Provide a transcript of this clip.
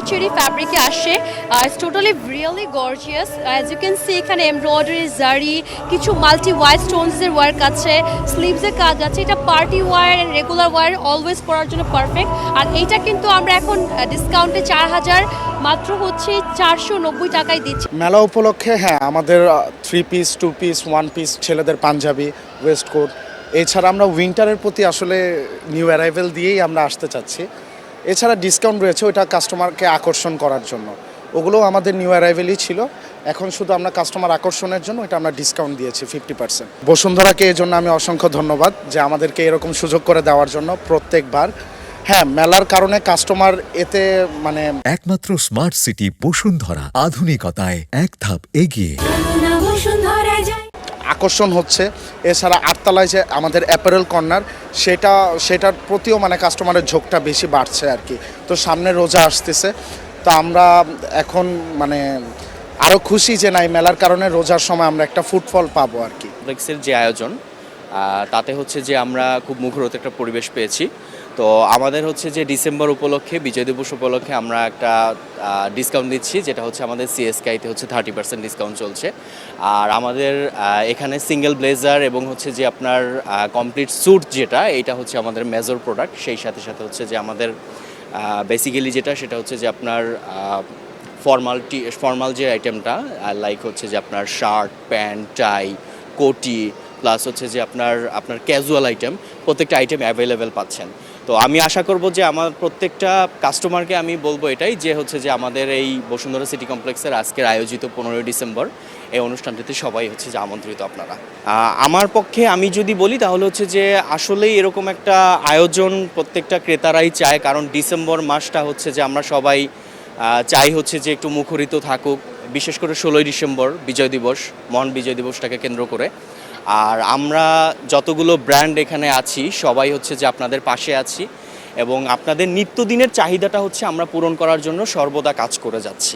White cherry ফ্যাব্রিকে আসে। It's totally really gorgeous. As you can see এখানে embroidery zari, কিছু মাল্টি হোয়াইট স্টোনসের ওয়ার্ক আছে, স্লিভসের কাজ আছে। এটা party war and regular war always পরার জন্য পারফেক্ট। আর এইটা কিন্তু আমরা এখন ডিসকাউন্টে 4000 মাত্র হচ্ছে 490 টাকায় দিচ্ছি। মেলা উপলক্ষে হ্যাঁ আমাদের 3 পিস 2 পিস 1 পিস ছেলেদের পাঞ্জাবি ওয়েস্ট কোট, এছাড়া আমরা উইন্টারের প্রতি আসলে নিউ অ্যারাইভেল দিয়েই আমরা আসতে চাচ্ছি। এছাড়া ডিসকাউন্ট রয়েছে ওইটা কাস্টমারকে আকর্ষণ করার জন্য, ওগুলো আমাদের নিউ অ্যারাইভেলই ছিল। এখন শুধু আমরা কাস্টমার আকর্ষণের জন্য এটা আমরা ডিসকাউন্ট দিয়েছি 50%। বসুন্ধরাকে এই জন্য আমি অসংখ্য ধন্যবাদ যে আমাদেরকে এরকম সুযোগ করে দেওয়ার জন্য প্রত্যেকবার। হ্যাঁ, মেলার কারণে কাস্টমার এতে মানে একমাত্র স্মার্ট সিটি বসুন্ধরা, আধুনিকতায় এক ধাপ এগিয়ে। আকর্ষণ হচ্ছে। এছাড়া আটতলায় যে আমাদের অ্যাপারেল কর্নার, সেটার প্রতিও মানে কাস্টমারের ঝোঁকটা বেশি বাড়ছে আর কি। তো সামনে রোজা আসতেছে, তো আমরা এখন মানে আরও খুশি যে নাই মেলার কারণে রোজার সময় আমরা একটা ফুটফল পাবো আর কি। কমপ্লেক্সের যে আয়োজন তাতে হচ্ছে যে আমরা খুব মুখরোচক একটা পরিবেশ পেয়েছি। তো আমাদের হচ্ছে যে ডিসেম্বর উপলক্ষে, বিজয় দিবস উপলক্ষে আমরা একটা ডিসকাউন্ট দিচ্ছি, যেটা হচ্ছে আমাদের সিএসকেআইতে হচ্ছে 30% ডিসকাউন্ট চলছে। আর আমাদের এখানে সিঙ্গেল ব্লেজার এবং হচ্ছে যে আপনার কমপ্লিট স্যুট যেটা, এইটা হচ্ছে আমাদের মেজর প্রোডাক্ট। সেই সাথে সাথে হচ্ছে যে আমাদের বেসিক্যালি সেটা হচ্ছে যে আপনার ফর্মাল যে আইটেমটা, লাইক হচ্ছে যে আপনার শার্ট, প্যান্ট, টাই, কোটি, প্লাস হচ্ছে যে আপনার ক্যাজুয়াল আইটেম, প্রত্যেকটা আইটেম অ্যাভেলেবেল পাচ্ছেন। তো আমি আশা করব যে আমার প্রত্যেকটা কাস্টমারকে আমি বলবো এটাই যে হচ্ছে যে আমাদের এই বসুন্ধরা সিটি কমপ্লেক্সের আজকের আয়োজিত 15 ডিসেম্বর এই অনুষ্ঠানটিতে সবাই হচ্ছে যে আমন্ত্রিত আপনারা। আমার পক্ষে আমি যদি বলি তাহলে হচ্ছে যে আসলেই এরকম একটা আয়োজন প্রত্যেকটা ক্রেতারাই চায়, কারণ ডিসেম্বর মাসটা হচ্ছে যে আমরা সবাই চাই হচ্ছে যে একটু মুখরিত থাকুক, বিশেষ করে 16ই ডিসেম্বর বিজয় দিবস, মহান বিজয় দিবসটাকে কেন্দ্র করে। আর আমরা যতগুলো ব্র্যান্ড এখানে আছি সবাই হচ্ছে যে আপনাদের পাশে আছি এবং আপনাদের নিত্যদিনের চাহিদাটা হচ্ছে আমরা পূরণ করার জন্য সর্বদা কাজ করে যাচ্ছি।